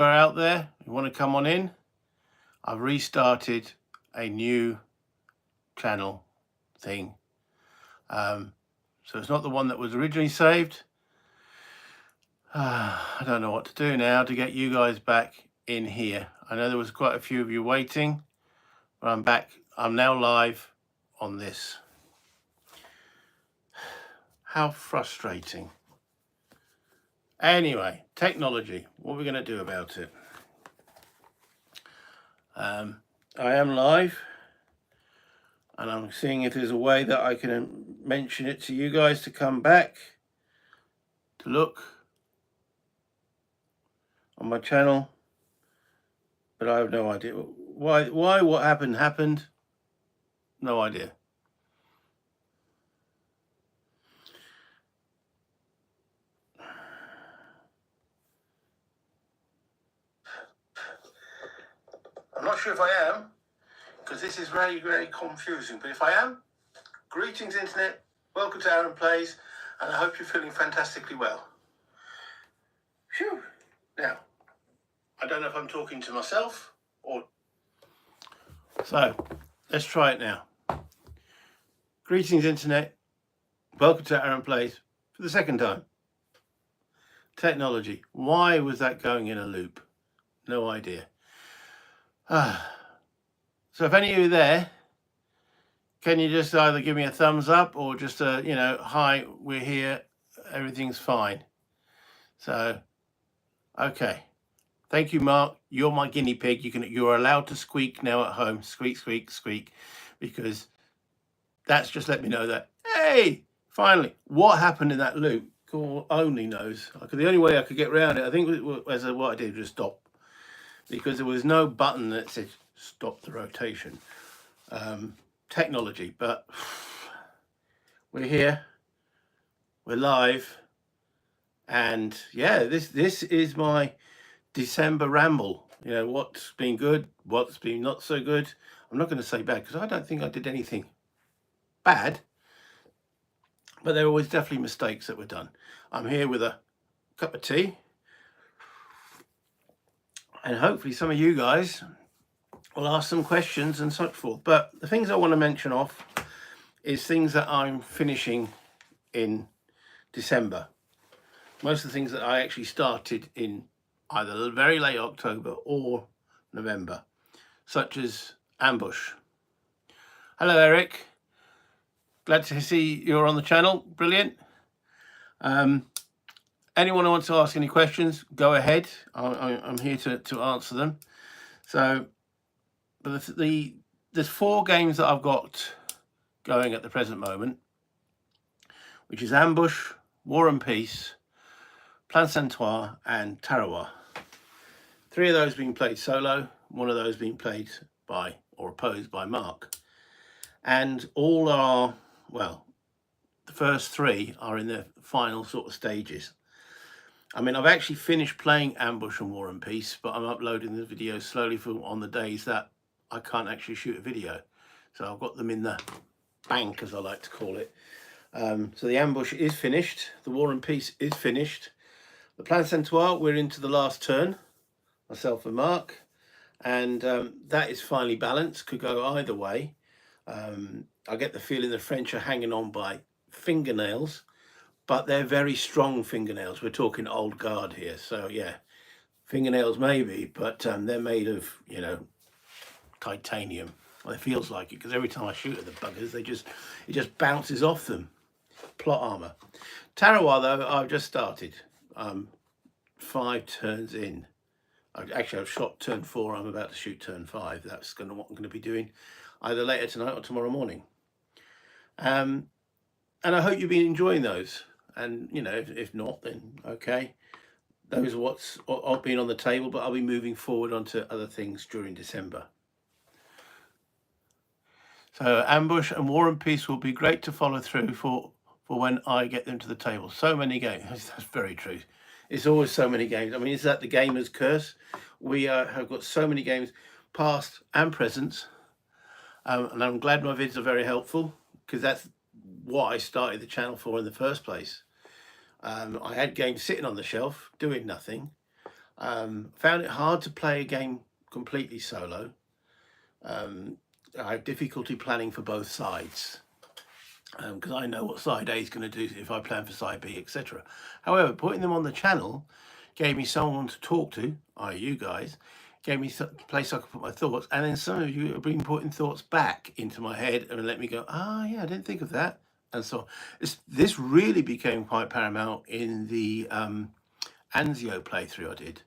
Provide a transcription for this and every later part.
are out there, you want to come on in, I've restarted a new channel thing. So it's not the one that was originally saved. I don't know what to do now to get you guys back in here. I know there was quite a few of you waiting, but I'm back. I'm now live on this. How frustrating. Anyway, technology. What are we going to do about it? I am live, and I'm seeing if there's a way that I can mention it to you guys to come back to look on my channel, but I have no idea why what happened. No idea. I'm not sure if I am, because this is very, very confusing. But if I am, greetings internet, welcome to Aaron Plays, and I hope you're feeling fantastically well. Phew. Now, I don't know if I'm talking to myself or... So, let's try it now. Greetings internet, welcome to Aaron Plays for the second time. Technology. Why was that going in a loop? No idea. So if any of you are there, can you just either give me a thumbs up or just a, hi, we're here, everything's fine. So, okay. Thank you, Mark. You're my guinea pig. You're allowed to squeak now at home. Squeak, squeak, squeak. Because that's just let me know that, hey, finally, what happened in that loop? God only knows. The only way I could get around it, I think what I did was stop. Because there was no button that said stop the rotation. Technology, but we're here, we're live, and yeah, this is my December ramble. What's been good, what's been not so good. I'm not going to say bad, because I don't think I did anything bad, but there were always definitely mistakes that were done. I'm here with a cup of tea, and hopefully some of you guys will ask some questions and such forth. But the things I want to mention off is things that I'm finishing in December. Most of the things that I actually started in either very late October or November, such as Ambush. Hello, Eric. Glad to see you're on the channel. Brilliant. Anyone who wants to ask any questions, go ahead. I'm here to answer them. So, but there's 4 games that I've got going at the present moment, which is Ambush, War and Peace, Plan Santoire, and Tarawa. 3 of those being played solo, 1 of those being played by or opposed by Mark. And all are, well, the first 3 are in their final sort of stages. I mean, I've actually finished playing Ambush and War and Peace, but I'm uploading the videos slowly on the days that I can't actually shoot a video. So I've got them in the bank, as I like to call it. So the Ambush is finished. The War and Peace is finished. The Plan Santoire, we're into the last turn, myself and Mark. And that is finally balanced, could go either way. I get the feeling the French are hanging on by fingernails, but they're very strong fingernails. We're talking old guard here. So yeah, fingernails maybe, but they're made of, titanium. Well, it feels like it, because every time I shoot at the buggers, it just bounces off them. Plot armor. Tarawa, though, I've just started. 5 turns in. I've shot turn 4. I'm about to shoot turn 5. That's what I'm going to be doing either later tonight or tomorrow morning. And I hope you've been enjoying those. And, if not, then okay. Those are what's been on the table, but I'll be moving forward onto other things during December. So Ambush and War and Peace will be great to follow through for when I get them to the table. So many games. That's very true. It's always so many games. I mean, is that the gamer's curse? We have got so many games, past and present. And I'm glad my vids are very helpful, because that's what I started the channel for in the first place. I had games sitting on the shelf doing nothing, Found it hard to play a game completely solo. I have difficulty planning for both sides because I know what side A is going to do if I plan for side B, etc. However, putting them on the channel gave me someone to talk to, i.e. you guys, gave me a place I could put my thoughts, and then some of you have been putting thoughts back into my head and let me go, yeah, I didn't think of that, and so on. This really became quite paramount in the Anzio playthrough I did.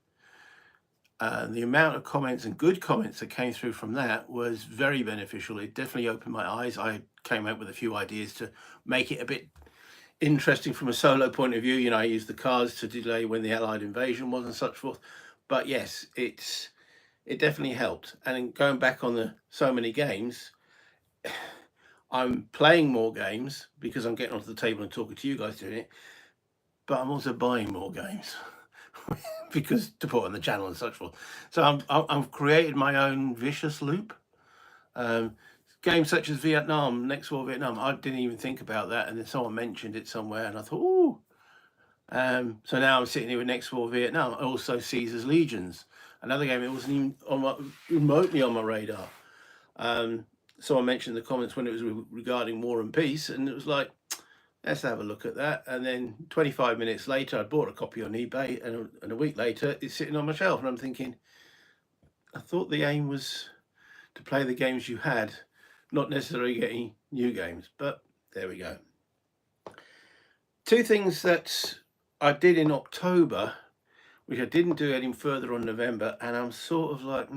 The amount of comments and good comments that came through from that was very beneficial. It definitely opened my eyes. I came up with a few ideas to make it a bit interesting from a solo point of view. You know, I used the cards to delay when the Allied invasion was and such forth. But yes, it definitely helped. And going back on the so many games, I'm playing more games because I'm getting onto the table and talking to you guys doing it. But I'm also buying more games. Because to put on the channel and such forth. So I've created my own vicious loop. Games such as Vietnam, Next War Vietnam, I didn't even think about that, and then someone mentioned it somewhere, and I thought, ooh. So now I'm sitting here with Next War Vietnam. Also Caesar's Legions, another game that wasn't even remotely on my radar. Someone mentioned in the comments when it was regarding War and Peace, and it was like, let's have a look at that. And then 25 minutes later, I bought a copy on eBay, and a week later, it's sitting on my shelf. And I'm thinking, I thought the aim was to play the games you had, not necessarily getting new games. But there we go. Two things that I did in October, which I didn't do any further on November, and I'm sort of like,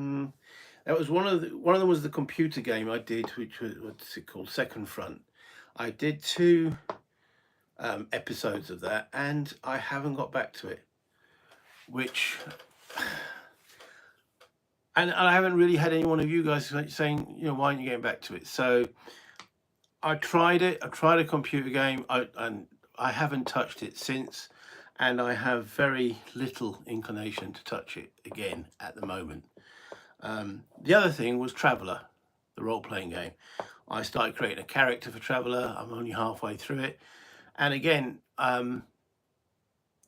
that was one of them was the computer game I did, which was, what's it called, Second Front. I did 2 episodes of that, and I haven't got back to it, which, and I haven't really had any one of you guys saying, you know, why aren't you getting back to it? So I tried it. I tried a computer game, and I haven't touched it since, and I have very little inclination to touch it again at the moment. The other thing was Traveller, the role-playing game. I started creating a character for Traveller. I'm only halfway through it. And again,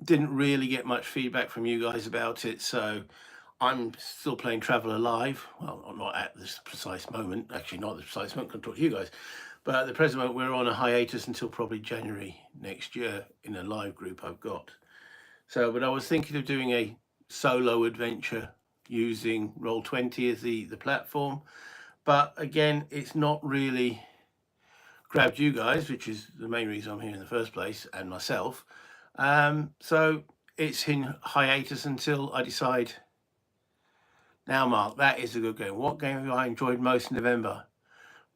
didn't really get much feedback from you guys about it, so I'm still playing Traveller live. Well, I'm not at this precise moment, actually not at the precise moment, I can talk to you guys. But at the present moment, we're on a hiatus until probably January next year in a live group I've got. So, but I was thinking of doing a solo adventure using Roll20 as the platform. But again, it's not really grabbed you guys, which is the main reason I'm here in the first place, and myself. So it's in hiatus until I decide. Now, Mark, that is a good game. What game have I enjoyed most in November?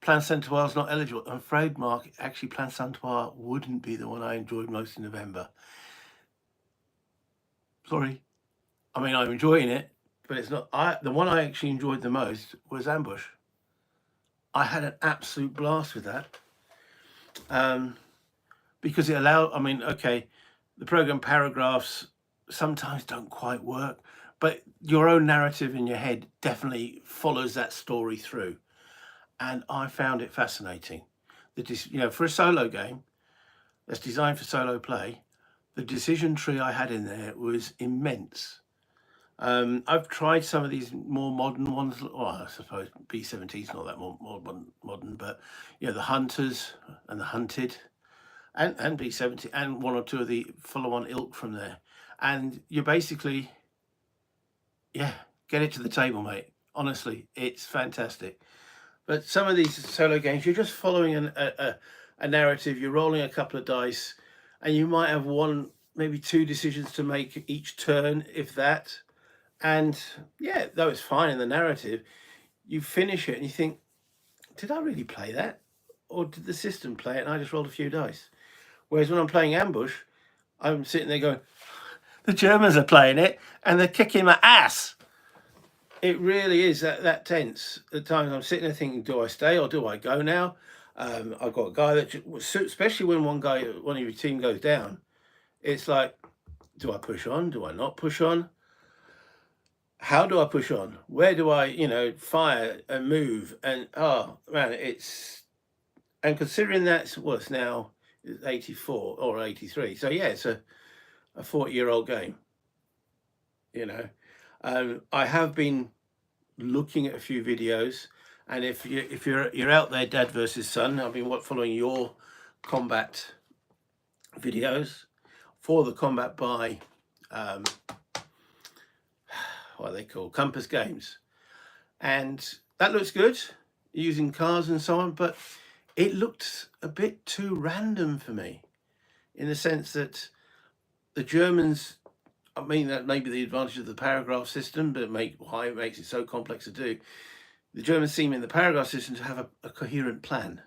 Plan Centaur is not eligible. I'm afraid, Mark, actually Plan Centaur wouldn't be the one I enjoyed most in November. Sorry. I mean, I'm enjoying it, but it's not. The one I actually enjoyed the most was Ambush. I had an absolute blast with that. Because it allowed, I mean, okay, the program paragraphs sometimes don't quite work, but your own narrative in your head definitely follows that story through. And I found it fascinating. You know, for a solo game that's designed for solo play, the decision tree I had in there was immense. I've tried some of these more modern ones. Well, I suppose B-17 is not that more modern, but you know, the Hunters and the Hunted, and B-17, and 1 or 2 of the follow-on ilk from there. And you basically, yeah, get it to the table, mate. Honestly, it's fantastic. But some of these solo games, you're just following a narrative. You're rolling a couple of dice, and you might have 1, maybe 2 decisions to make each turn, if that. And yeah, though it's fine in the narrative, you finish it and you think, did I really play that? Or did the system play it and I just rolled a few dice? Whereas when I'm playing Ambush, I'm sitting there going, the Germans are playing it and they're kicking my ass. It really is that tense. At times I'm sitting there thinking, do I stay or do I go now? I've got a guy that, especially when one of your team goes down, it's like, do I push on? Do I not push on? How do I push on? Where do I, you know, fire and move? And oh man, and considering that's what's now 84 or 83, so yeah, it's a 40-year-old game, you know. I have been looking at a few videos, and if you're out there, Dad versus Son, I've been following your combat videos for the combat by what are they called, Compass Games, and that looks good, using cars and so on, but it looked a bit too random for me, in the sense that the Germans, I mean, that may be the advantage of the paragraph system, but why it makes it so complex to do. The Germans seem in the paragraph system to have a coherent plan,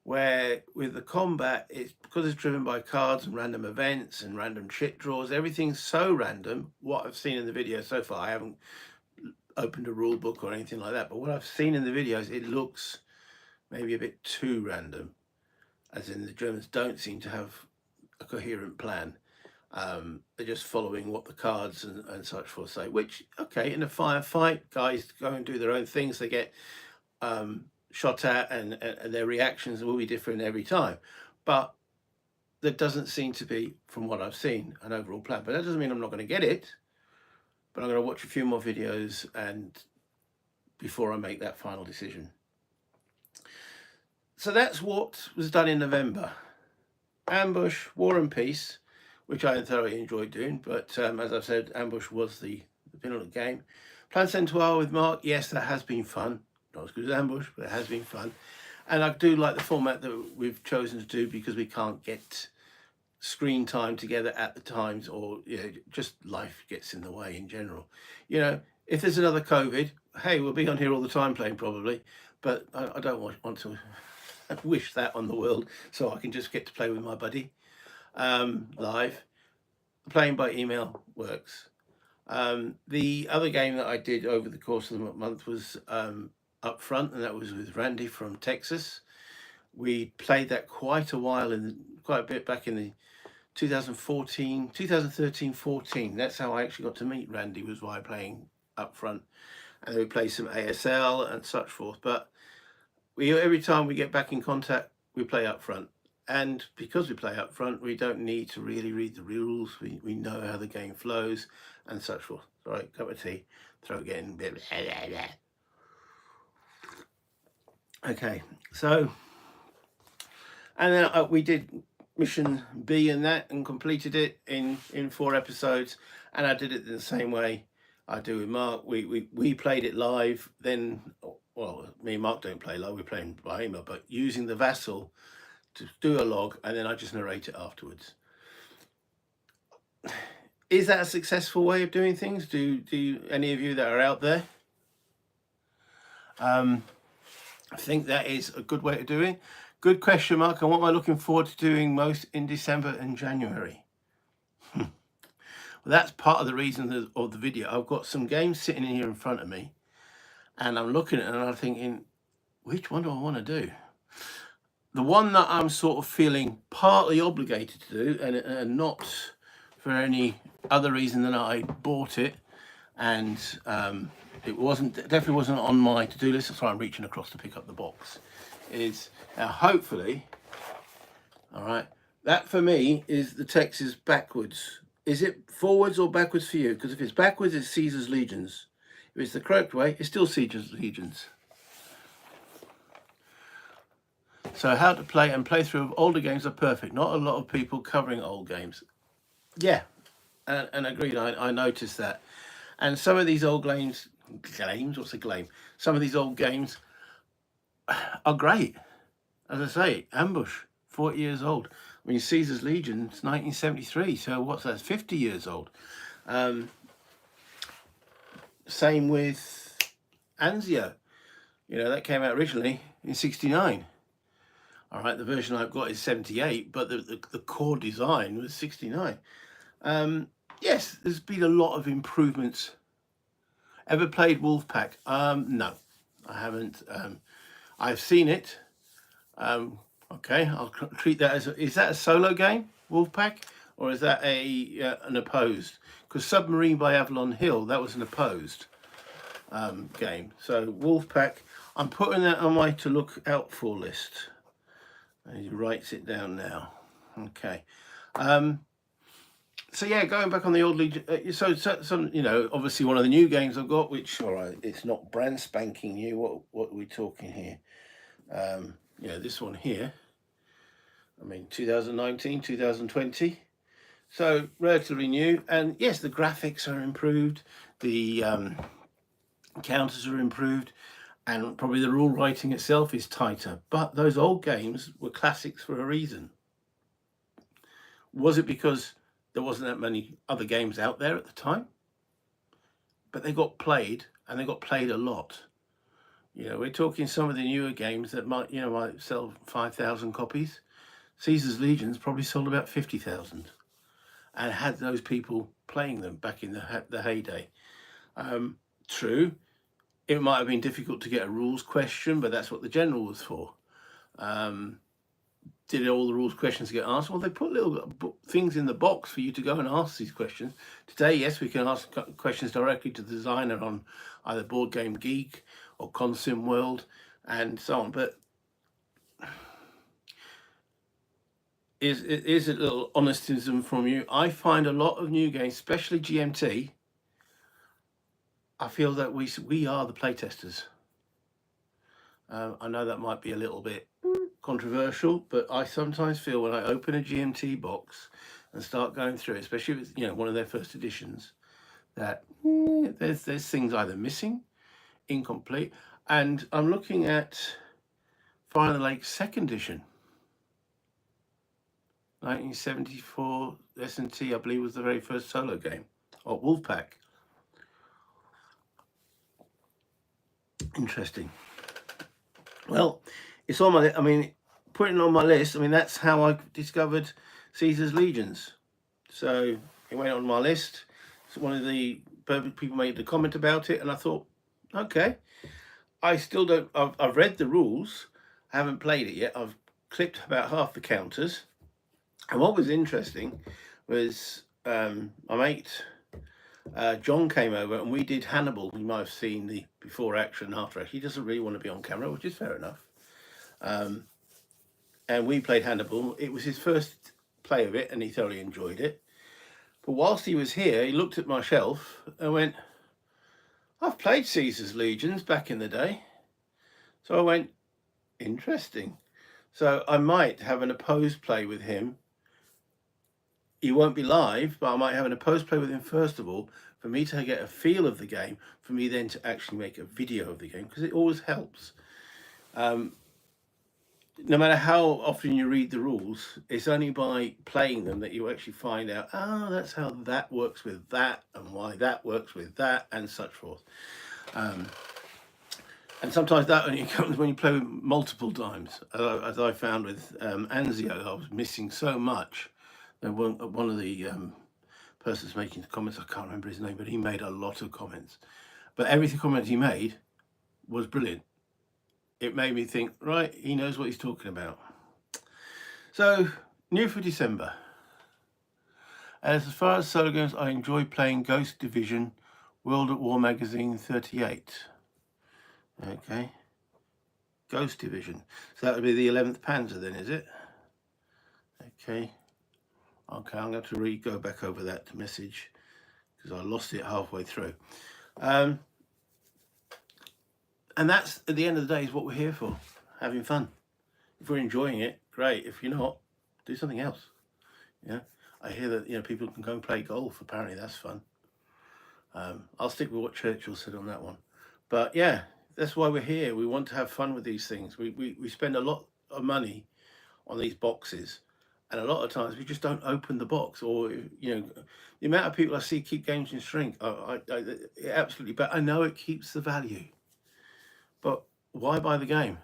where with the combat, it's because it's driven by cards and random events and random shit draws. Everything's so random. What I've seen in the video so far, I haven't opened a rule book or anything like that, but what I've seen in the videos, it looks maybe a bit too random, as in the Germans don't seem to have a coherent plan. They're just following what the cards and such forth say, which, okay, in a firefight, guys go and do their own things. They get shot at, and their reactions will be different every time. But there doesn't seem to be, from what I've seen, an overall plan. But that doesn't mean I'm not going to get it. But I'm going to watch a few more videos and before I make that final decision. So that's what was done in November. Ambush, War and Peace, which I thoroughly enjoyed doing, but as I've said, Ambush was the pinnacle of the game. Plan Central with Mark, yes, that has been fun. Not as good as Ambush, but it has been fun. And I do like the format that we've chosen to do, because we can't get screen time together at the times, or just life gets in the way in general. If there's another COVID, hey, we'll be on here all the time playing probably, but I don't want to wish that on the world, so I can just get to play with my buddy live. Playing by email works. The other game that I did over the course of the month was Up Front, and that was with Randy from Texas. We played that quite a bit back in the 2013-14. That's how I actually got to meet Randy, was by playing Up Front, and then we played some ASL and such forth. But every time we get back in contact, we play Up Front. And because we play Up Front, we don't need to really read the rules. We know how the game flows and such forth. All right, cup of tea, throat getting blah, blah, blah, blah. Okay, so, and then we did Mission B and that, and completed it in 4 episodes, and I did it the same way I do with Mark. We played it live, then, well, me and Mark don't play live, we're playing by email, but using the Vassal to do a log, and then I just narrate it afterwards. Is that a successful way of doing things? Do any of you that are out there? I think that is a good way to do it. Good question, Mark. And what am I looking forward to doing most in December and January? Well, that's part of the reason of the video. I've got some games sitting in here in front of me, and I'm looking at it and I'm thinking, which one do I want to do? The one that I'm sort of feeling partly obligated to do, and not for any other reason than I bought it, and it definitely wasn't on my to-do list. That's why I'm reaching across to pick up the box. Is now hopefully, all right. That for me is the text is backwards. Is it forwards or backwards for you? Because if it's backwards, it's Caesar's Legions. If it's the correct way, it's still Caesar's Legions. So how to play and playthrough of older games are perfect. Not a lot of people covering old games. Yeah, and agreed. I noticed that. And some of these old games, what's a game? Some of these old games are great. As I say, Ambush, 40 years old. I mean, Caesar's Legions, 1973. So what's that? 50 years old. Same with Anzio. That came out originally in 69. All right, the version I've got is 78, but the core design was 69. Yes, there's been a lot of improvements. Ever played Wolfpack? No, I haven't. I've seen it. Okay, I'll treat that as is that a solo game, Wolfpack, or is that an opposed? Because Submarine by Avalon Hill, that was an opposed game. So Wolfpack, I'm putting that on my to look out for list. And he writes it down now. Okay. So yeah, going back on the old Legion. So you know, obviously one of the new games I've got, which all right, it's not brand spanking new. What are we talking here? Yeah, this one here. I mean, 2019, 2020. So relatively new, and yes, the graphics are improved, the counters are improved, and probably the rule writing itself is tighter. But those old games were classics for a reason. Was it because there wasn't that many other games out there at the time? But they got played, and they got played a lot. You know, we're talking some of the newer games that might sell 5,000 copies. Caesar's Legions probably sold about 50,000, and had those people playing them back in the heyday. True, it might have been difficult to get a rules question, but that's what the general was for. Did all the rules questions get asked? Well, they put little things in the box for you to go and ask these questions. Today, yes, we can ask questions directly to the designer on either Board Game Geek or Consim World and so on. But is a little honestism from you. I find a lot of new games, especially GMT, I feel that we are the playtesters. I know that might be a little bit controversial, but I sometimes feel when I open a GMT box and start going through it, especially with one of their first editions, that there's things either missing, incomplete, and I'm looking at Fire in the Lake second edition, 1974 S&T, I believe, was the very first solo game, or Wolfpack. Interesting. Well, it's on my. I mean, putting it on my list. I mean, that's how I discovered Caesar's Legions. So it went on my list. So one of the people made a comment about it, and I thought, okay, I still don't. I've read the rules. I haven't played it yet. I've clipped about half the counters. And what was interesting was my mate John came over and we did Hannibal. You might have seen the before action, after action. He doesn't really want to be on camera, which is fair enough. And we played Hannibal. It was his first play of it and he thoroughly enjoyed it. But whilst he was here, he looked at my shelf and went, I've played Caesar's Legions back in the day. So I went, interesting. So I might have an opposed play with him. He won't be live, but I might have an opposed play with him first of all, for me to get a feel of the game, for me then to actually make a video of the game, because it always helps. No matter how often you read the rules, it's only by playing them that you actually find out, that's how that works with that, and why that works with that, and such forth. And sometimes that only comes when you play with multiple times, as I found with Anzio. I was missing so much. And one of the persons making the comments, I can't remember his name, but he made a lot of comments. But every comment he made was brilliant. It made me think, right, he knows what he's talking about. So, new for December. As far as solo games, I enjoy playing Ghost Division, World at War Magazine 38. Okay. Ghost Division. So that would be the 11th Panzer then, is it? Okay. Okay, I'm going to go back over that message because I lost it halfway through. And that's, at the end of the day, is what we're here for, having fun. If we're enjoying it, great. If you're not, do something else. Yeah, I hear that people can go and play golf. Apparently, that's fun. I'll stick with what Churchill said on that one. But yeah, that's why we're here. We want to have fun with these things. We spend a lot of money on these boxes. And a lot of times we just don't open the box, or the amount of people I see keep games in shrink. Absolutely, but I know it keeps the value. But why buy the game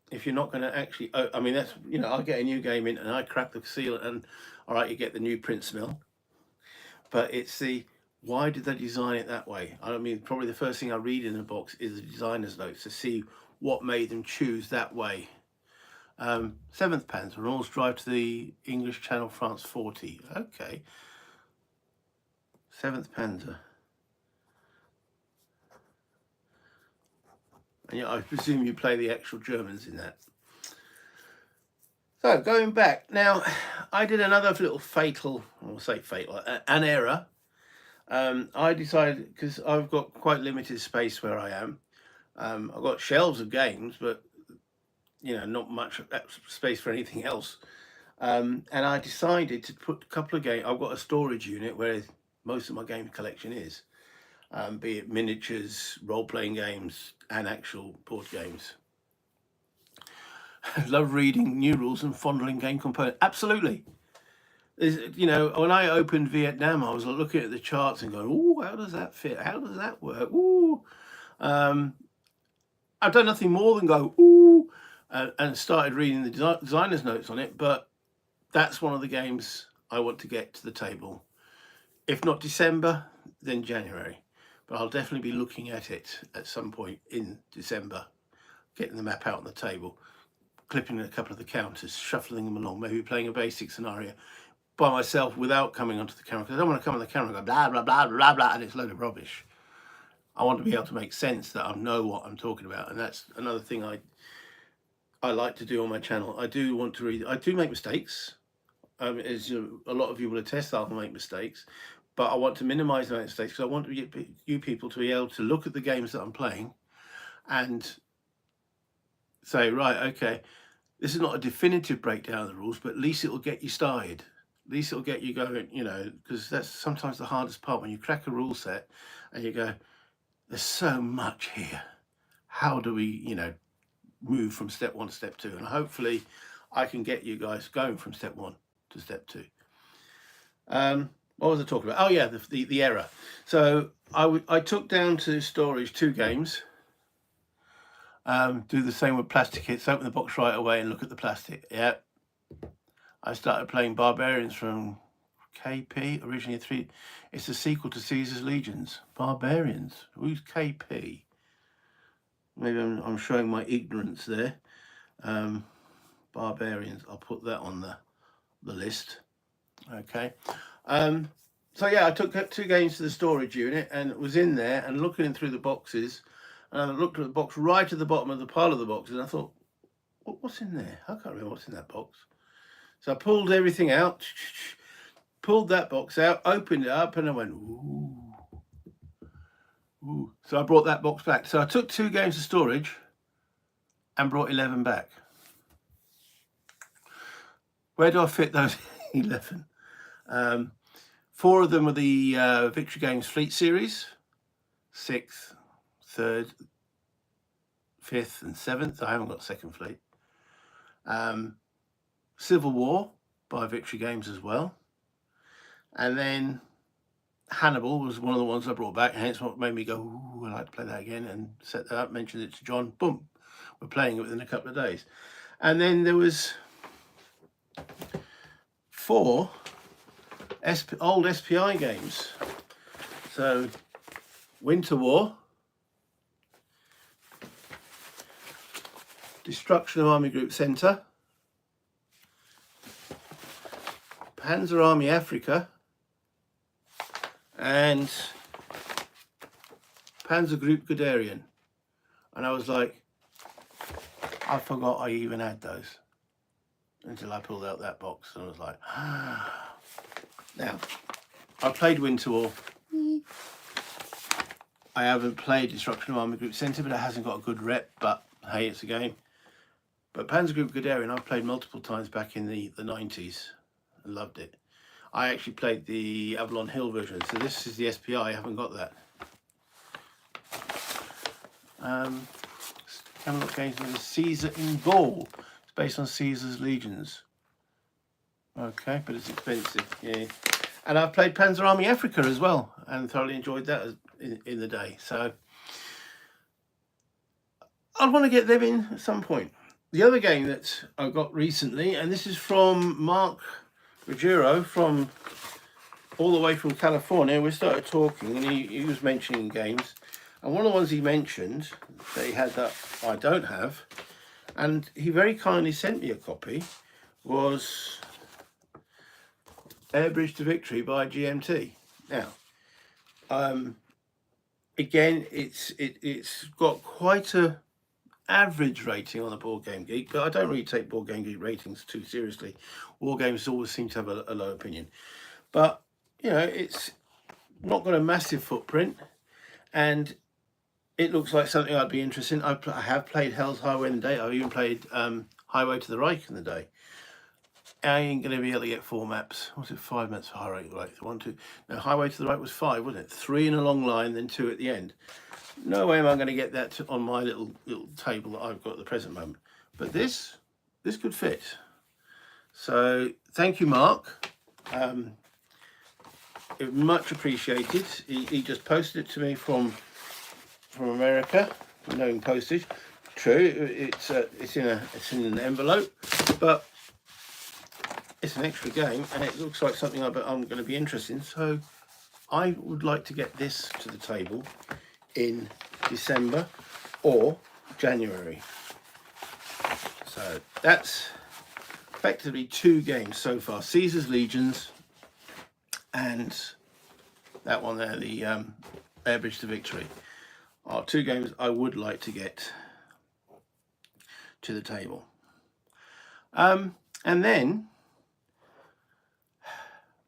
if you're not going to actually? I mean, that's I get a new game in and I crack the seal, and all right, you get the new print smell. But it's why did they design it that way? I mean, probably the first thing I read in a box is the designer's notes to see what made them choose that way. 7th Panzer, Renault's drive to the English Channel, France 40. Okay. 7th Panzer. And I presume you play the actual Germans in that. So going back now, I did another little fatal, I'll say fatal, an error. I decided, because I've got quite limited space where I am. I've got shelves of games, but not much space for anything else. And I decided to put a couple of games. I've got a storage unit where most of my game collection is, be it miniatures, role-playing games, and actual board games. Love reading new rules and fondling game components. Absolutely. When I opened Vietnam, I was looking at the charts and going, "Oh, how does that fit? How does that work?" Ooh. I've done nothing more than go, "Ooh," and started reading the designer's notes on it. But that's one of the games I want to get to the table. If not December, then January. But I'll definitely be looking at it at some point in December, getting the map out on the table, clipping a couple of the counters, shuffling them along, maybe playing a basic scenario by myself without coming onto the camera, because I don't want to come on the camera and go blah, blah, blah, blah, blah, and it's a load of rubbish. I want to be able to make sense that I know what I'm talking about, and that's another thing I like to do on my channel. I do want to read. I do make mistakes. As a lot of you will attest, I'll make mistakes, but I want to minimize my mistakes because I want to get you people to be able to look at the games that I'm playing and say, right, okay, this is not a definitive breakdown of the rules, but at least it will get you started. At least it'll get you going, because that's sometimes the hardest part when you crack a rule set and you go, there's so much here. How do we, move from step 1 to step 2? And hopefully I can get you guys going from step 1 to step 2. What was I talking about? Oh yeah, the error. So I took down to storage 2 games. Do the same with plastic hits. Open the box right away and look at the plastic. Yeah. I started playing Barbarians from KP, originally 3. It's a sequel to Caesar's Legions. Barbarians. Who's KP? Maybe I'm showing my ignorance there. Barbarians. I'll put that on the list. Okay. So yeah, I took 2 games to the storage unit and it was in there and looking through the boxes. And I looked at the box right at the bottom of the pile of the boxes and I thought, what's in there? I can't remember what's in that box. So I pulled everything out, pulled that box out, opened it up, and I went, ooh. Ooh. So I brought that box back. So I took 2 games to storage and brought 11 back. Where do I fit those 11? 4 of them were the Victory Games Fleet Series, 6th, 3rd, 5th, and 7th. I haven't got 2nd Fleet. Civil War by Victory Games as well. And then Hannibal was one of the ones I brought back, hence what made me go, ooh, I'd like to play that again, and set that up, mentioned it to John, boom, we're playing it within a couple of days. And then there was 4 old SPI games. So Winter War, Destruction of Army Group Centre, Panzer Army Africa, and Panzer Group Guderian. And I was like, I forgot I even had those until I pulled out that box and I was like, ah. Now, I played Winter War. I haven't played Destruction of Army Group Centre, but it hasn't got a good rep, but hey, it's a game. But Panzer Group Guderian I've played multiple times back in the 90s and loved it. I actually played the Avalon Hill version, so this is the SPI, I haven't got that. Camelot Games with Caesar in Gaul. It's based on Caesar's Legions. Okay, but it's expensive, yeah. And I've played Panzer Army Africa as well, and thoroughly enjoyed that in the day. So I'd want to get them in at some point. The other game that I got recently, and this is from Mark Ruggiero, from all the way from California. We started talking and he was mentioning games, and one of the ones he mentioned that he had that I don't have, and he very kindly sent me a copy, was Air Bridge to Victory by GMT. Now again, it's got quite a average rating on the Board Game Geek, but I don't really take Board Game Geek ratings too seriously. War games always seem to have a low opinion. But, you know, it's not got a massive footprint, and it looks like something I'd be interested in. I have played Hell's Highway in the day. I've even played Highway to the Reich in the day. I ain't going to be able to get 4 maps. Was it 5 maps for Highway to the Reich? 1, 2. No, Highway to the Reich was 5, wasn't it? 3 in a long line, then 2 at the end. No way am I going to get that on my little table that I've got at the present moment. But this could fit. So thank you, Mark. It much appreciated. He just posted it to me from America, knowing postage. True, it's in an envelope, but it's an extra game, and it looks like something I'm going to be interested in. So I would like to get this to the table in December or January. So that's effectively 2 games so far: Caesar's Legions and that one there, the Air Bridge to Victory, are 2 games I would like to get to the table. And then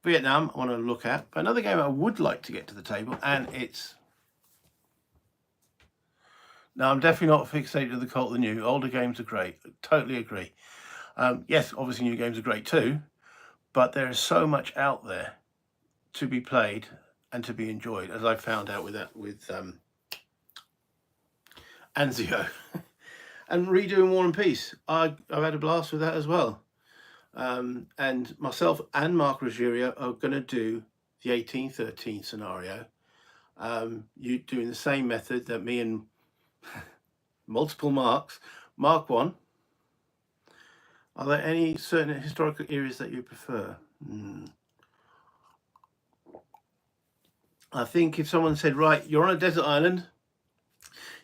Vietnam I want to look at, but another game I would like to get to the table, and it's... Now, I'm definitely not fixated to the Cult of the New. Older games are great. I totally agree. Yes, obviously new games are great too, but there is so much out there to be played and to be enjoyed, as I found out with Anzio. And redoing War and Peace, I've had a blast with that as well. And myself and Mark Ruggiero are going to do the 1813 scenario. You doing the same method that me and multiple Marks. Mark 1. Are there any certain historical areas that you prefer? I think if someone said, right, you're on a desert island,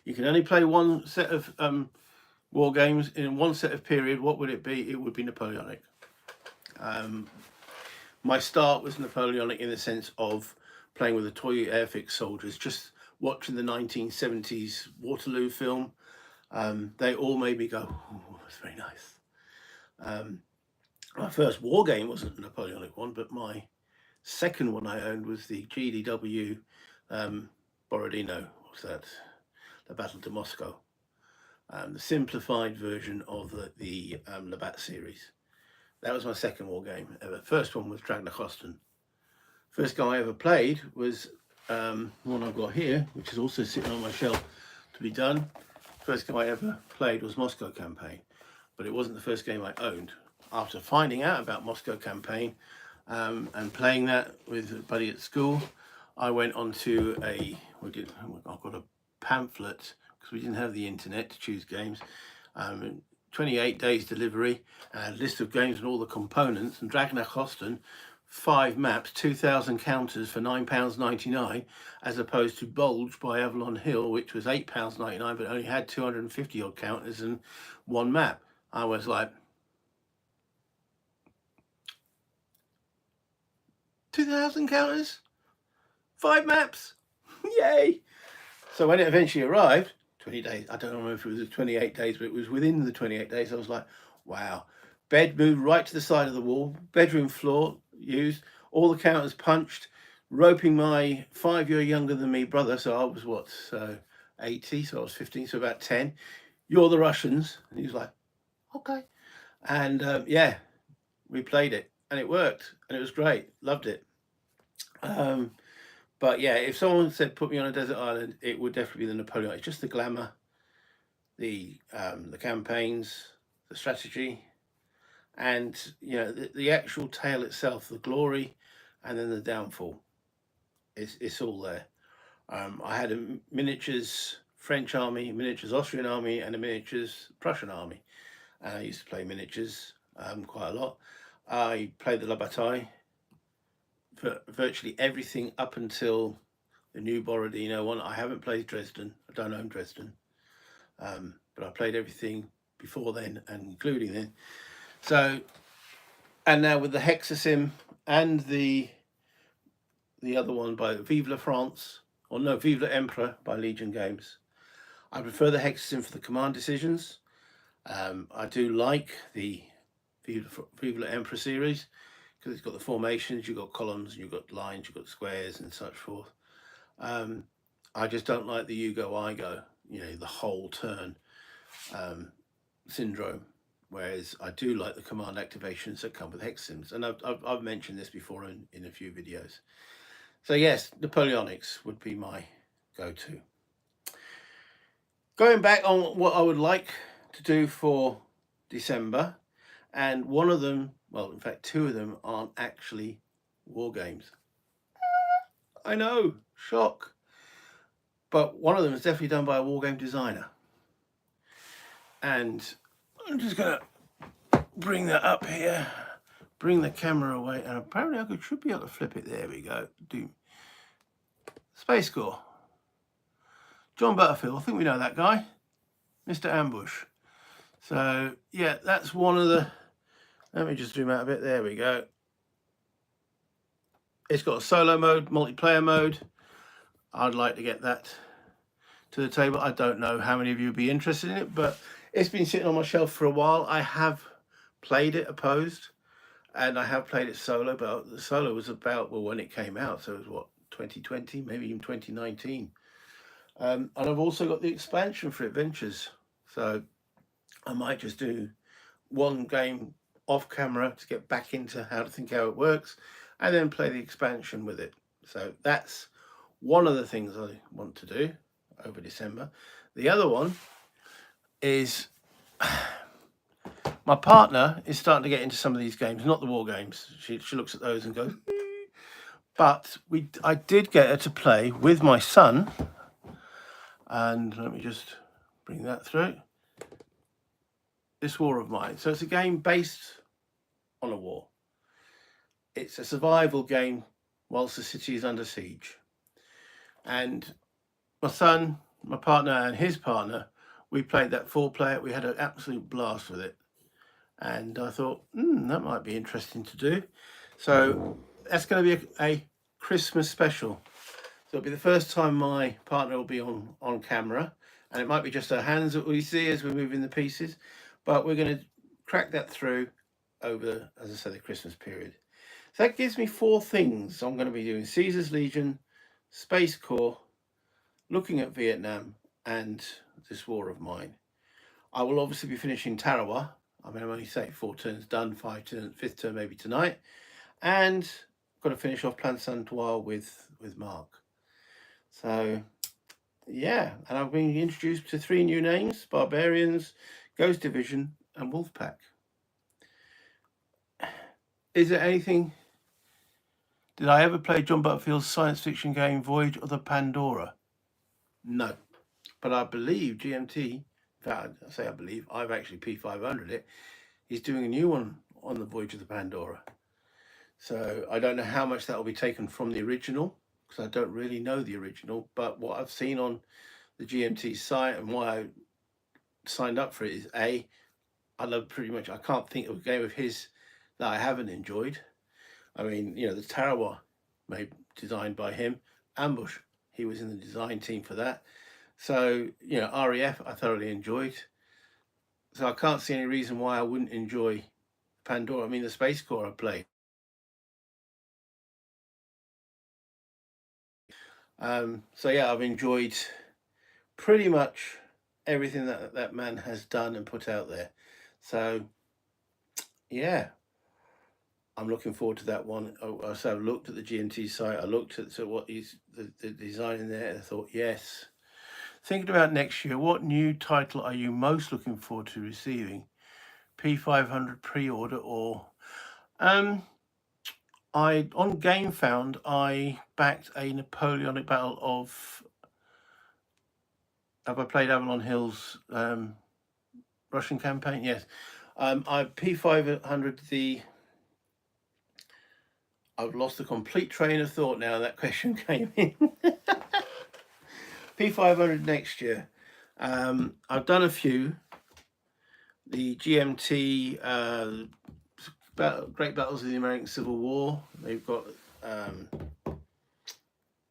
you can only play one set of war games in one set of period, what would it be? It would be Napoleonic. My start was Napoleonic in the sense of playing with the toy airfix soldiers, just watching the 1970s Waterloo film. They all made me go, oh, that's very nice. My first war game wasn't a Napoleonic one, but my second one I owned was the GDW Borodino. What's that? The Battle to Moscow. The simplified version of the Labatt series. That was my second war game ever. First one was Dragna Kosten. First game I ever played was one I've got here, which is also sitting on my shelf to be done. First game I ever played was Moscow Campaign, but it wasn't the first game I owned. After finding out about Moscow Campaign and playing that with a buddy at school, I went on to I've got a pamphlet, because we didn't have the internet to choose games. 28 days delivery, a list of games and all the components, and Dragna Kosten, 5 maps, 2,000 counters for £9.99, as opposed to Bulge by Avalon Hill, which was £8.99, but only had 250 odd counters and 1 map. I was like, 2,000 counters, 5 maps, yay! So when it eventually arrived, 20 days, I don't know if it was 28 days, but it was within the 28 days, I was like, wow. Bed moved right to the side of the wall, bedroom floor used, all the counters punched, roping my 5-year younger than me brother, so I was what, so 80, so I was 15, so about 10. You're the Russians. And he was like, okay. And yeah, we played it, and it worked, and it was great, loved it. But yeah, if someone said put me on a desert island, it would definitely be the Napoleon. It's just the glamour, the campaigns, the strategy, and you know the actual tale itself, the glory, and then the downfall. It's all there. I had a miniatures French army, miniatures Austrian army, and a miniatures Prussian army. And I used to play miniatures quite a lot. I played the La Bataille for virtually everything up until the new Borodino one. I haven't played Dresden. I don't own Dresden. But I played everything before then and including then. So, and now with the Hexasim and the other one by Vive la France, or no, Vive l'Empereur by Legion Games, I prefer the hex system for the command decisions. I do like the Viva Emperor series because it's got the formations, you've got columns, you've got lines, you've got squares and such forth. I just don't like the you go, I go, you know, the whole turn syndrome. Whereas I do like the command activations that come with hex sims, and I've mentioned this before in a few videos. So yes, Napoleonics would be my go-to. Going back on what I would like to do for December, and one of them, well, in fact, two of them aren't actually war games. I know, shock. But one of them is definitely done by a war game designer. And I'm just going to bring that up here, bring the camera away, and apparently I should be able to flip it. There we go. Do Space Corps. John Butterfield, I think we know that guy. Mr. Ambush. So, yeah, that's one of the... Let me just zoom out a bit. There we go. It's got a solo mode, multiplayer mode. I'd like to get that to the table. I don't know how many of you would be interested in it, but it's been sitting on my shelf for a while. I have played it opposed, and I have played it solo, but the solo was about, well, when it came out, so it was what, 2020, maybe even 2019. And I've also got the expansion for Adventures, so I might just do one game off camera to get back into how it works, and then play the expansion with it. So that's one of the things I want to do over December. The other one is my partner is starting to get into some of these games, not the war games. She looks at those and goes, but I did get her to play with my son, and let me just bring that through. This War of Mine. So it's a game based on a war. It's a survival game whilst the city is under siege. And my son, my partner, and his partner, we played that 4-player. We had an absolute blast with it. And I thought, that might be interesting to do. So that's going to be a Christmas special. So it'll be the first time my partner will be on camera. And it might be just her hands that we see as we're moving the pieces. But we're going to crack that through over, as I said, the Christmas period. So that gives me 4 things I'm going to be doing. Caesar's Legion, Space Corps, looking at Vietnam, and this War of Mine. I will obviously be finishing Tarawa. I mean, I'm only saying 4 turns done, 5 turns, 5th turn maybe tonight. And I've got to finish off Plan Saint-Ouen with Mark. So, yeah. And I've been introduced to 3 new names: Barbarians, Ghost Division, and Wolfpack. Is there anything... Did I ever play John Butterfield's science fiction game, Voyage of the Pandora? No. But I believe GMT, in fact, I say I believe, I've actually P500 it, he's doing a new one on the Voyage of the Pandora. So I don't know how much that will be taken from the original, because I don't really know the original, but what I've seen on the GMT site and why I signed up for it is I love pretty much, I can't think of a game of his that I haven't enjoyed. I mean, you know, the Tarawa, designed by him. Ambush, he was in the design team for that. So, you know, REF, I thoroughly enjoyed. So I can't see any reason why I wouldn't enjoy Pandora. I mean, the Space Corps I played. So yeah, I've enjoyed pretty much everything that man has done and put out there. So, yeah. I'm looking forward to that one. So I looked at the GMT site. I looked at what he's the design in there, and I thought, yes. Thinking about next year, what new title are you most looking forward to receiving? P500 pre-order or on GameFound I backed a Napoleonic Battle of. Have I played Avalon Hill's Russian campaign? Yes. I P500 the. I've lost the complete train of thought now that question came in. P500 next year. I've done a few. The GMT Great Battles of the American Civil War. They've got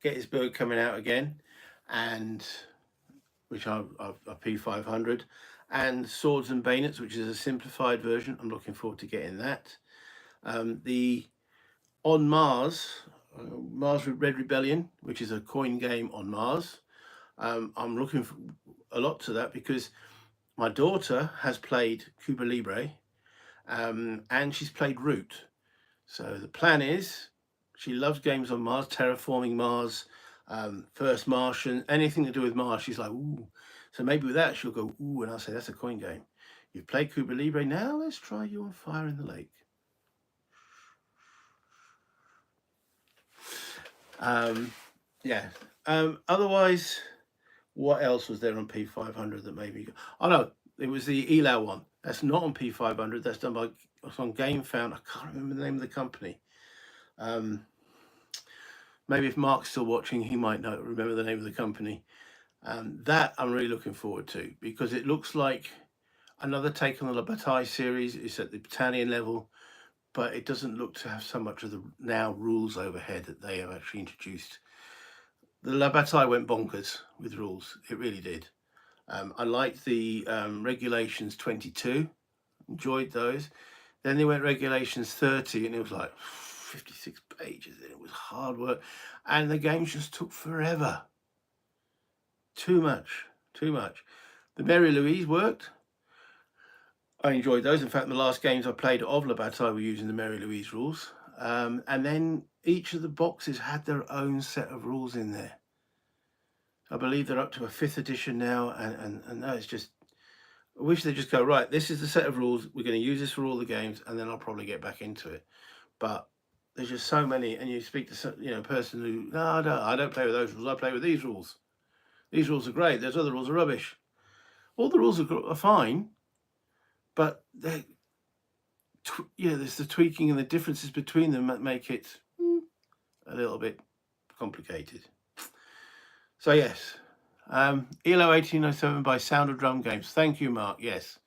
Gettysburg coming out again. And which are P500, and Swords and Bayonets, which is a simplified version. I'm looking forward to getting that. The On Mars, Mars Red Rebellion, which is a coin game on Mars. I'm looking for a lot to that because my daughter has played Cuba Libre, and she's played Root. So the plan is, she loves games on Mars, terraforming Mars, First Martian, anything to do with Mars. She's like, ooh. So maybe with that she'll go, ooh, and I'll say that's a coin game. You've played Cuba Libre, now let's try you on Fire in the Lake. Yeah. Otherwise, what else was there on P500 that made me go? Oh no, it was the ELAW one. That's not on P500. That's done by, it's on GameFound. I can't remember the name of the company. Maybe if Mark's still watching, he might remember the name of the company. That I'm really looking forward to because it looks like another take on the La Bataille series. It's at the battalion level, but it doesn't look to have so much of the now rules overhead that they have actually introduced. The La Bataille went bonkers with rules. It really did. I liked the regulations 22, enjoyed those. Then they went regulations 30, and it was like 56 pages. And it was hard work, and the games just took forever. Too much. The Mary Louise worked. I enjoyed those. In fact, the last games I played of La Bataille were using the Mary Louise rules. And then each of the boxes had their own set of rules in there. I believe they're up to a 5th edition now, and no, it's just, I wish they'd just go, right, this is the set of rules, we're going to use this for all the games, and then I'll probably get back into it. But there's just so many, and you speak to some, a person who, no, I don't play with those rules, I play with these rules. These rules are great, those other rules are rubbish. All the rules are fine, but there's the tweaking and the differences between them that make it a little bit complicated. So yes, ELO 1807 by Sound of Drum Games. Thank you, Mark. Yes,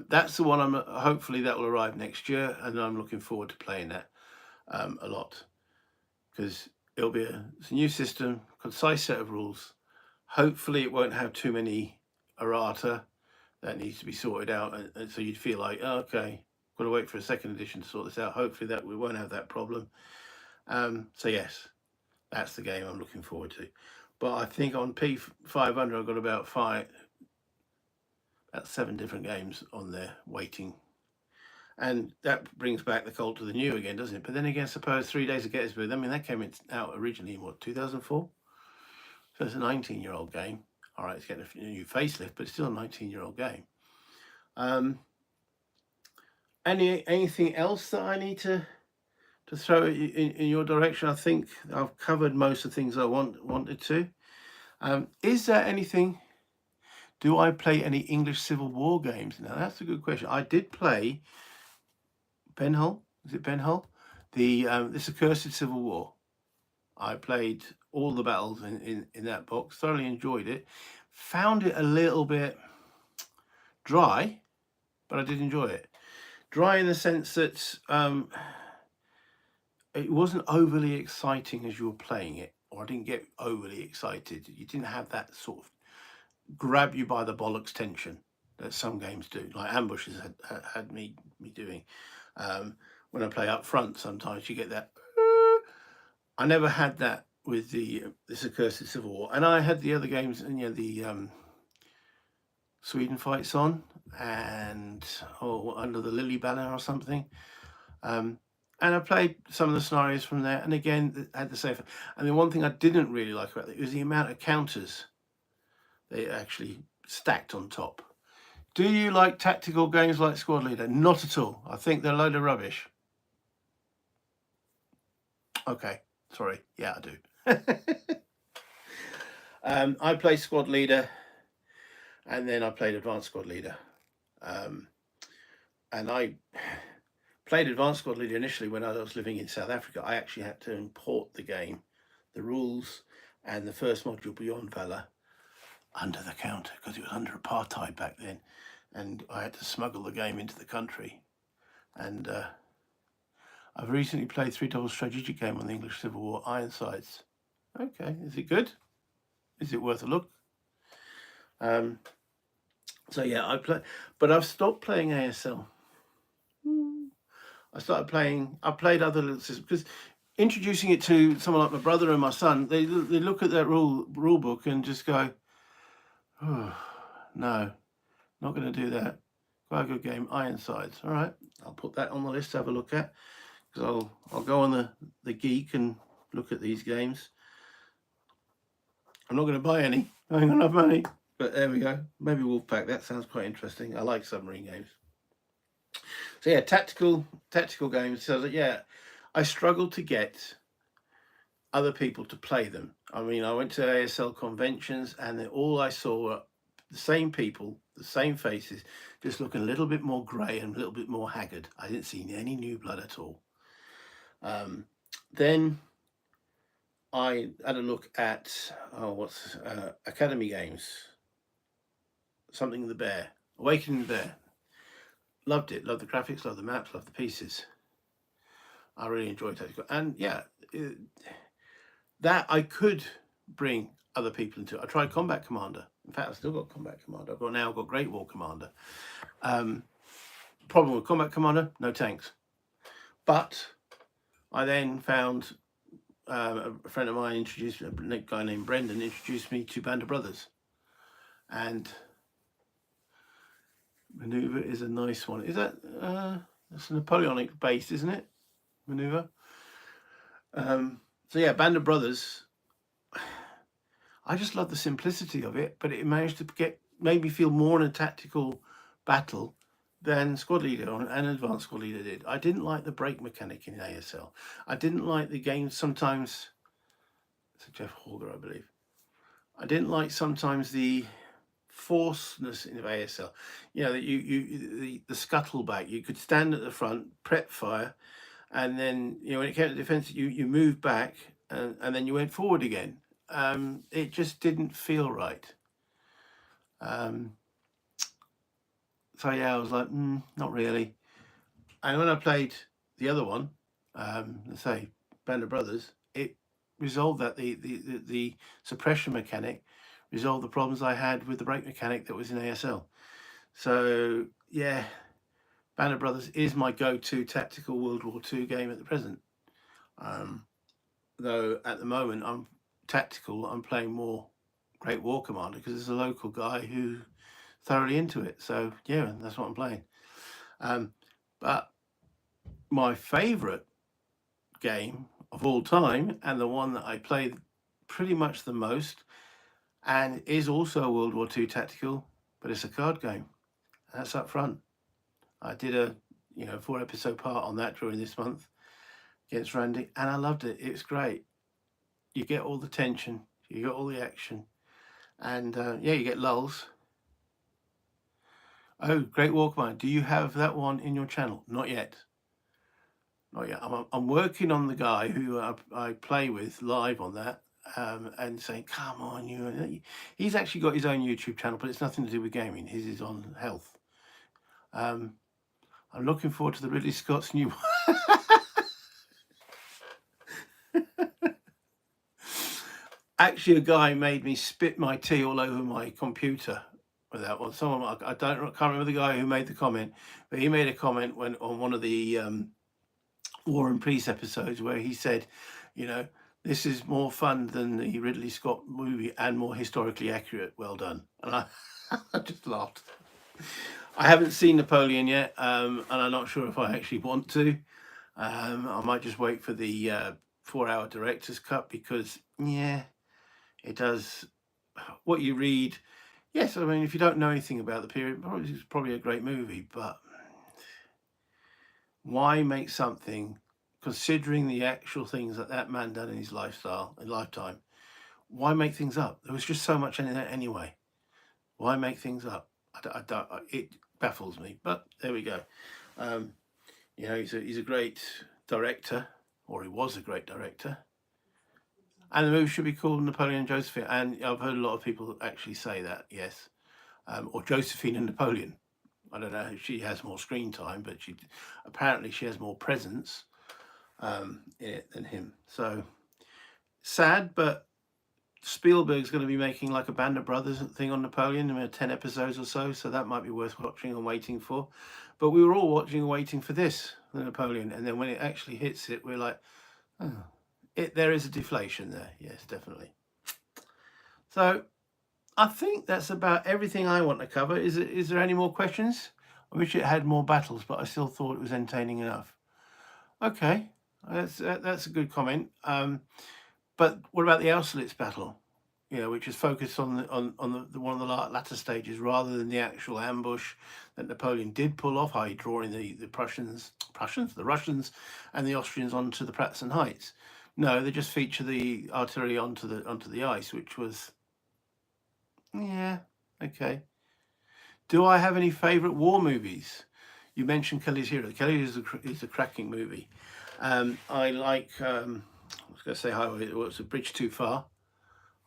that's the one. Hopefully that will arrive next year, and I'm looking forward to playing that a lot because it'll be it's a new system, concise set of rules. Hopefully it won't have too many errata that needs to be sorted out, and so you'd feel like, oh, okay, got to wait for a second edition to sort this out. Hopefully that we won't have that problem. So yes, that's the game I'm looking forward to. But I think on P500 I've got about 7 different games on there waiting. And that brings back the cult to the new again, doesn't it? But then again, suppose 3 Days of Gettysburg, I mean, that came out originally in, 2004? So it's a 19-year-old game. All right, it's getting a new facelift, but it's still a 19-year-old game. Anything else that I need to throw in your direction? I think I've covered most of the things I wanted to. Is there anything? Do I play any English Civil War games? Now that's a good question. I did play Ben Hull. Is it Ben Hull? This Accursed Civil War. I played all the battles in that box. Thoroughly enjoyed it. Found it a little bit dry, but I did enjoy it. Dry in the sense that it wasn't overly exciting as you were playing it, or I didn't get overly excited. You didn't have that sort of grab you by the bollocks tension that some games do, like Ambushes had me doing. When I play up front, sometimes you get that. I never had that with this Accursed Civil War, and I had the other games, and the Sweden Fights On, and Under the Lily Banner or something. And I played some of the scenarios from there, and again, had the same. And the one thing I didn't really like about it was the amount of counters they actually stacked on top. Do you like tactical games like Squad Leader? Not at all. I think they're a load of rubbish. Okay, sorry. Yeah, I do. I played Squad Leader, and then I played Advanced Squad Leader. And I played Advanced Squad Leader initially when I was living in South Africa. I actually had to import the game, the rules, and the first module, Beyond Valor, under the counter because it was under apartheid back then, and I had to smuggle the game into the country. And I've recently played 3 Double strategic game on the English Civil War, Ironsides. Okay, is it good? Is it worth a look? So yeah, I play, but I've stopped playing ASL. I played other little systems because introducing it to someone like my brother and my son, they look at that rule book and just go, oh, no, not going to do that. Quite a good game, Ironsides. All right, I'll put that on the list to have a look at, because I'll go on the Geek and look at these games. I'm not going to buy any. I ain't got enough money. But there we go. Maybe Wolfpack. That sounds quite interesting. I like submarine games. So yeah, tactical games. So that, yeah, I struggled to get other people to play them. I mean, I went to ASL conventions, and all I saw were the same people, the same faces, just looking a little bit more grey and a little bit more haggard. I didn't see any new blood at all. Then I had a look at Academy Games. Something the Bear, Awakening the Bear. Loved it. Loved the graphics. Loved the maps. Loved the pieces. I really enjoyed tactical, and yeah, that I could bring other people into. I tried Combat Commander. In fact, I've still got Combat Commander. I've got Great War Commander. Problem with Combat Commander, no tanks. But I then found a friend of mine a guy named Brendan introduced me to Band of Brothers, and Maneuver is a nice one. Is that that's a Napoleonic base, isn't it? Maneuver. So yeah, Band of Brothers. I just love the simplicity of it, but it managed to made me feel more in a tactical battle than Squad Leader and Advanced Squad Leader did. I didn't like the break mechanic in ASL. I didn't like the game sometimes. It's Jeff Horger, I believe. I didn't like sometimes the forceness in ASL. You know, that the scuttleback. You could stand at the front, prep fire, and then when it came to defense, you moved back and then you went forward again. It just didn't feel right. So yeah, I was like, not really. And when I played the other one, let's say Band of Brothers, it resolved that the suppression mechanic resolved the problems I had with the break mechanic that was in ASL. So yeah, Band of Brothers is my go-to tactical World War II game at the present. Though at the moment I'm playing more Great War Commander because there's a local guy who's thoroughly into it. So yeah, that's what I'm playing. But my favourite game of all time, and the one that I played pretty much the most, and is also a World War II tactical, but it's a card game. That's Up Front. I did a 4-episode part on that during this month against Randy, and I loved it. It's great. You get all the tension, you get all the action, and you get lulls. Oh, Great War Commander. Do you have that one in your channel? Not yet. Not yet. I'm working on the guy who I play with live on that, and saying, come on, he's actually got his own YouTube channel, but it's nothing to do with gaming. His is on health. I'm looking forward to the Ridley Scott's new one. Actually, a guy made me spit my tea all over my computer with that one. I can't remember the guy who made the comment, but he made a comment on one of the War and Peace episodes where he said, this is more fun than the Ridley Scott movie and more historically accurate. Well done. And I just laughed. I haven't seen Napoleon yet, and I'm not sure if I actually want to. I might just wait for the 4-hour director's cut because, it does what you read. Yes, I mean, if you don't know anything about the period, it's probably a great movie, but why make something, considering the actual things that man done in his lifetime, why make things up? There was just so much in that anyway. Why make things up? It baffles me, but there we go. He's a great director, or he was a great director. And the movie should be called Napoleon and Josephine. And I've heard a lot of people actually say that, yes. Or Josephine and Napoleon. I don't know if she has more screen time, but apparently she has more presence in it than him. So sad, but Spielberg's going to be making like a Band of Brothers thing on Napoleon, 10 episodes or so that might be worth watching and waiting for. But we were all watching and waiting for this, the Napoleon, and then when it actually hits it, we're like, oh, there is a deflation there. Yes, definitely. So I think that's about everything I want to cover. Is there any more questions? I wish it had more battles, but I still thought it was entertaining enough. Okay, that's a good comment. But what about the Austerlitz battle? Which is focused on the one of the latter stages rather than the actual ambush that Napoleon did pull off, i.e. drawing the the Russians and the Austrians onto the Pratzen Heights. No, they just feature the artillery onto the ice, which was, yeah, okay. Do I have any favourite war movies? You mentioned Kelly's Hero. Kelly is a cracking movie. I like, I was going to say Highway, it was A Bridge Too Far.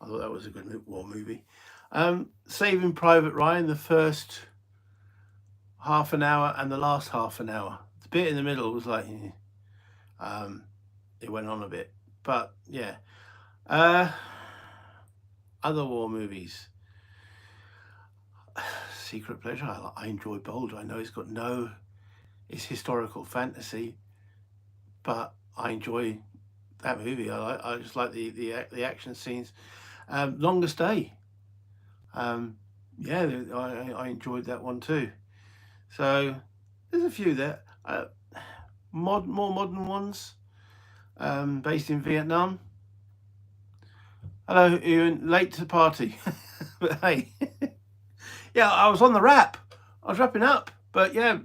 I thought that was a good war movie. Saving Private Ryan, the first half an hour and the last half an hour. The bit in the middle was like, it went on a bit. But yeah. Other war movies. Secret Pleasure. I enjoy Boulder. I know it's historical fantasy, but I enjoy that movie. I just like the action scenes. Longest Day. Yeah, I enjoyed that one too. So there's a few there. More modern ones, based in Vietnam. Hello, Ewan. Late to the party, but hey, yeah, I was on the wrap. I was wrapping up, but yeah,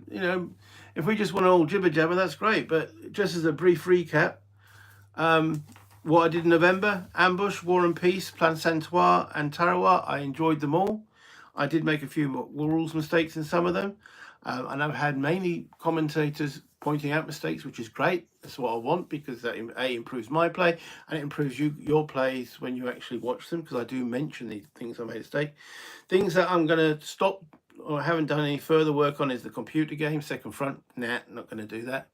if we just want to all jibber jabber, that's great. But just as a brief recap, what I did in November: Ambush, War and Peace, Plan Santoire, and Tarawa. I enjoyed them all. I did make a few rules mistakes in some of them, and I've had mainly commentators pointing out mistakes, which is great. That's what I want, because that improves my play and it improves your plays when you actually watch them, because I do mention these things I made a mistake. Things that I'm going to stop or haven't done any further work on is the computer game, Second Front. Nah, not going to do that.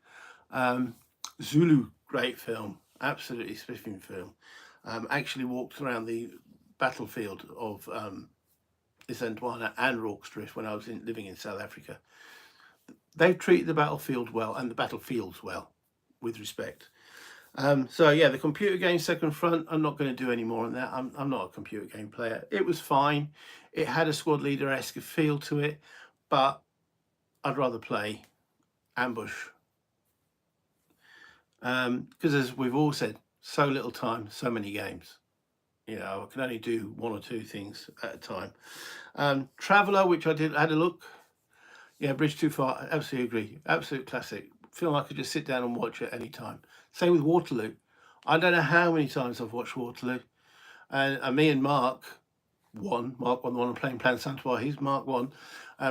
Zulu, great film, absolutely spiffing film. Actually walked around the battlefield of Isandlwana and Rorke's Drift when I was living in South Africa. They've treated the battlefield well and the battlefields well, with respect. So yeah, the computer game Second Front, I'm not going to do any more on that. I'm not a computer game player. It was fine. It had a squad leader-esque feel to it, but I'd rather play Ambush. Because as we've all said, so little time, so many games. I can only do one or two things at a time. Traveller, which I had a look. Yeah, Bridge Too Far, absolutely agree. Absolute classic. Feel like I could just sit down and watch it any time. Same with Waterloo. I don't know how many times I've watched Waterloo. And me and Mark won the one I'm playing Plan Santoire. He's Mark 1,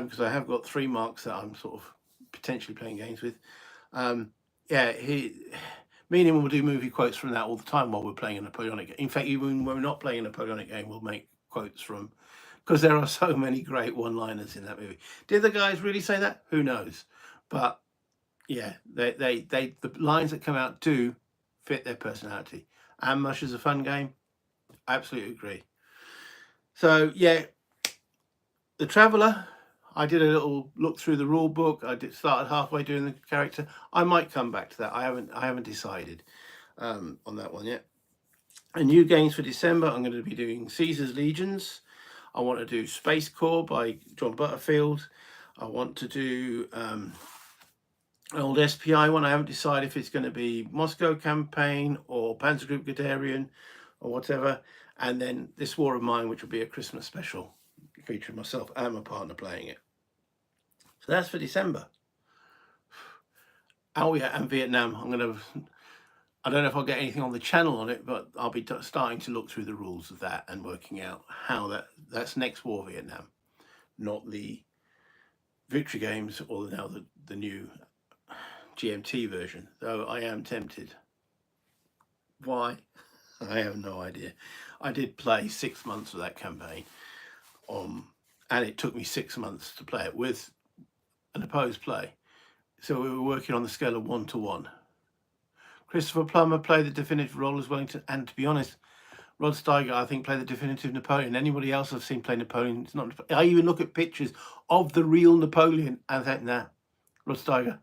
because I have got 3 Marks that I'm sort of potentially playing games with. Yeah, me and him will do movie quotes from that all the time while we're playing a Napoleonic game. In fact, even when we're not playing a Napoleonic game, we'll make quotes from, because there are so many great one-liners in that movie. Did the guys really say that? Who knows? But yeah, the lines that come out do fit their personality. Ambush is a fun game. I absolutely agree. So yeah, the Traveller, I did a little look through the rule book. I started halfway doing the character. I might come back to that. I haven't decided on that one yet. And new games for December, I'm going to be doing Caesar's Legions. I want to do Space Corps by John Butterfield. I want to do an old SPI one. I haven't decided if it's going to be Moscow Campaign or Panzer Group Guderian or whatever. And then This War of Mine, which will be a Christmas special featuring myself and my partner playing it. So that's for December. Oh yeah, and Vietnam. I don't know if I'll get anything on the channel on it, but I'll be starting to look through the rules of that and working out how that's next war Vietnam, not the Victory Games or now the new GMT version, though I am tempted. Why? I have no idea. I did play 6 months of that campaign, and it took me 6 months to play it with an opposed play. So we were working on the scale of 1 to 1. Christopher Plummer played the definitive role as Wellington, and to be honest, Rod Steiger, I think, played the definitive Napoleon. Anybody else I've seen play Napoleon, it's not. I even look at pictures of the real Napoleon and think, nah, Rod Steiger.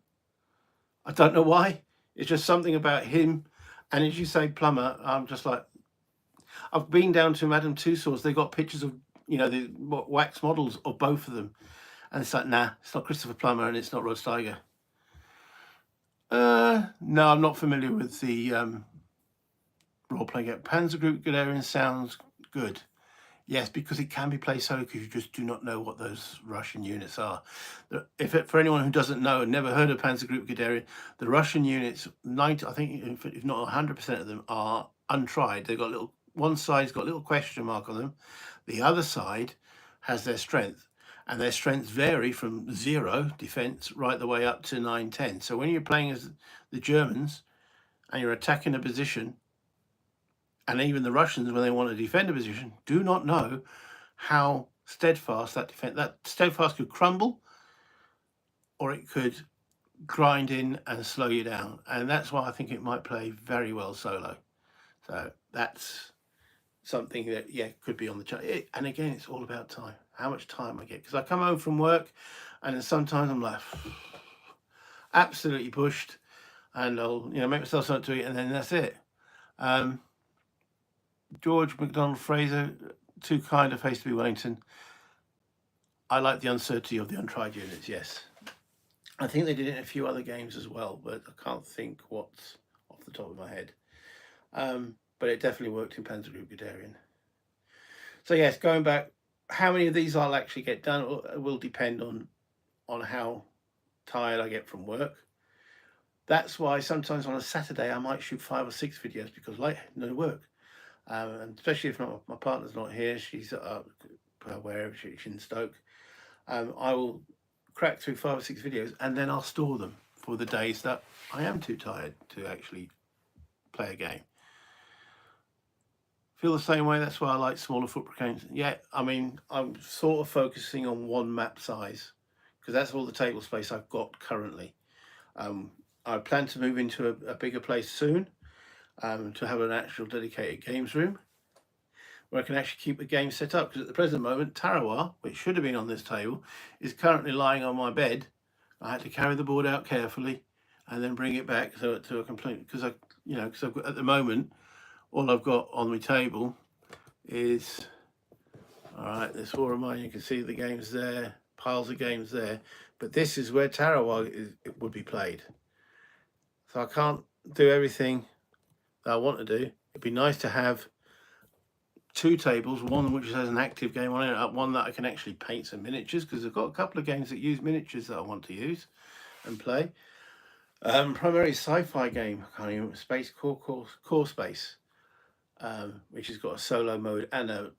I don't know why. It's just something about him. And as you say, Plummer, I'm just like, I've been down to Madame Tussauds. They got pictures of, the wax models of both of them. And it's like, nah, it's not Christopher Plummer and it's not Rod Steiger. No, I'm not familiar with the role-playing game. Panzer Group Guderian sounds good. Yes, because it can be played solo because you just do not know what those Russian units are. For anyone who doesn't know and never heard of Panzer Group Guderian, the Russian units, 90, I think, if not 100% of them, are untried. They've got one side's got a little question mark on them. The other side has their strength, and their strengths vary from 0 defense right the way up to 9, 10. So when you're playing as the Germans and you're attacking a position, and even the Russians, when they want to defend a position, do not know how steadfast that steadfast could crumble, or it could grind in and slow you down. And that's why I think it might play very well solo. So that's something that, could be on the chart. And again, it's all about time, how much time I get. Because I come home from work and then sometimes I'm like absolutely pushed, and I'll make myself something to eat, and then that's it. George McDonald Fraser, too kind of face to be Wellington. I like the uncertainty of the untried units, yes. I think they did it in a few other games as well, but I can't think what's off the top of my head. But it definitely worked in Panzer Group Guderian. So yes, going back, how many of these I'll actually get done will depend on how tired I get from work. That's why sometimes on a Saturday I might shoot 5 or 6 videos because no work. And especially if my partner's not here, she's wherever she's in Stoke. I will crack through 5 or 6 videos, and then I'll store them for the days that I am too tired to actually play a game. Feel the same way. That's why I like smaller footprint games. Yeah, I mean, I'm sort of focusing on one map size because that's all the table space I've got currently. I plan to move into a bigger place soon. To have an actual dedicated games room where I can actually keep the game set up, because at the present moment Tarawa, which should have been on this table, is currently lying on my bed. I had to carry the board out carefully and then bring it back to a complete, because because I've got, at the moment all I've got on my table is, all right, this War of Mine, you can see the games there, piles of games there, but this is where Tarawa it would be played. So I can't do everything I want to do. It'd be nice to have 2 tables, one which has an active game on it, one that I can actually paint some miniatures, because I've got a couple of games that use miniatures that I want to use and play. Primarily sci-fi game, Space Core Space, which has got a solo mode and a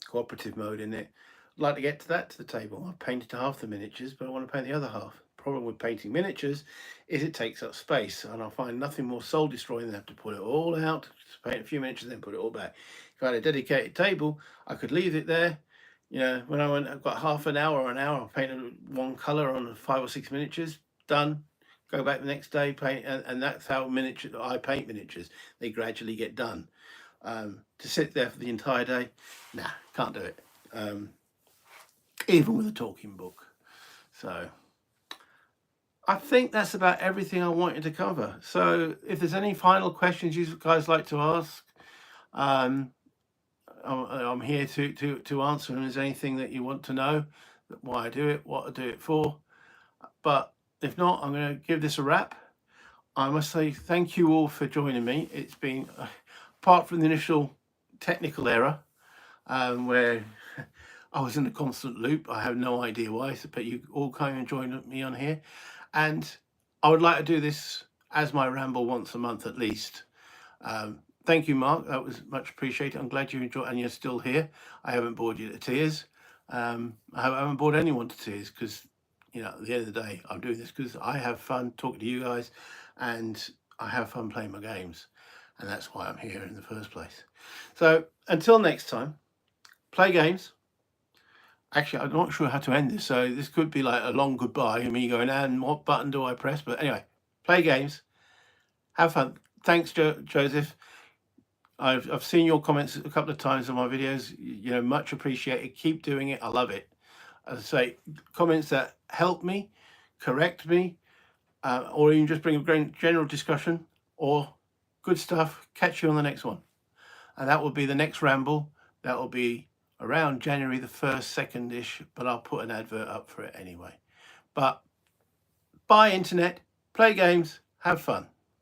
cooperative mode in it. I'd like to get to the table. I've painted half the miniatures, but I want to paint the other half. Problem with painting miniatures is it takes up space, and I find nothing more soul destroying than have to put it all out, just paint a few miniatures, then put it all back. If I had a dedicated table, I could leave it there. When I've got half an hour or an hour, I'll paint one color on 5 or 6 miniatures, done. Go back the next day, paint, and that's how I paint miniatures. They gradually get done. To sit there for the entire day, nah, can't do it. Even with a talking book. So I think that's about everything I wanted to cover. So if there's any final questions you guys like to ask, I'm here to answer them. Is there anything that you want to know, why I do it, what I do it for? But if not, I'm going to give this a wrap. I must say thank you all for joining me. It's been, apart from the initial technical error, where I was in a constant loop. I have no idea why, but you all came and joined me on here. And I would like to do this as my ramble once a month at least. Thank you, Mark. That was much appreciated. I'm glad you enjoyed, and you're still here. I haven't bored you to tears. I haven't bored anyone to tears, because at the end of the day, I'm doing this because I have fun talking to you guys, and I have fun playing my games, and that's why I'm here in the first place. So until next time, play games. Actually, I'm not sure how to end this, so this could be like a long goodbye, me going, and what button do I press? But anyway, play games, have fun. Thanks, Joseph. I've seen your comments a couple of times on my videos. You know, much appreciated. Keep doing it. I love it. As I say, comments that help me, correct me, or even just bring a general discussion or good stuff. Catch you on the next one. And that will be the next ramble. That will be around January the 1st, 2nd-ish, but I'll put an advert up for it anyway. But buy internet, play games, have fun.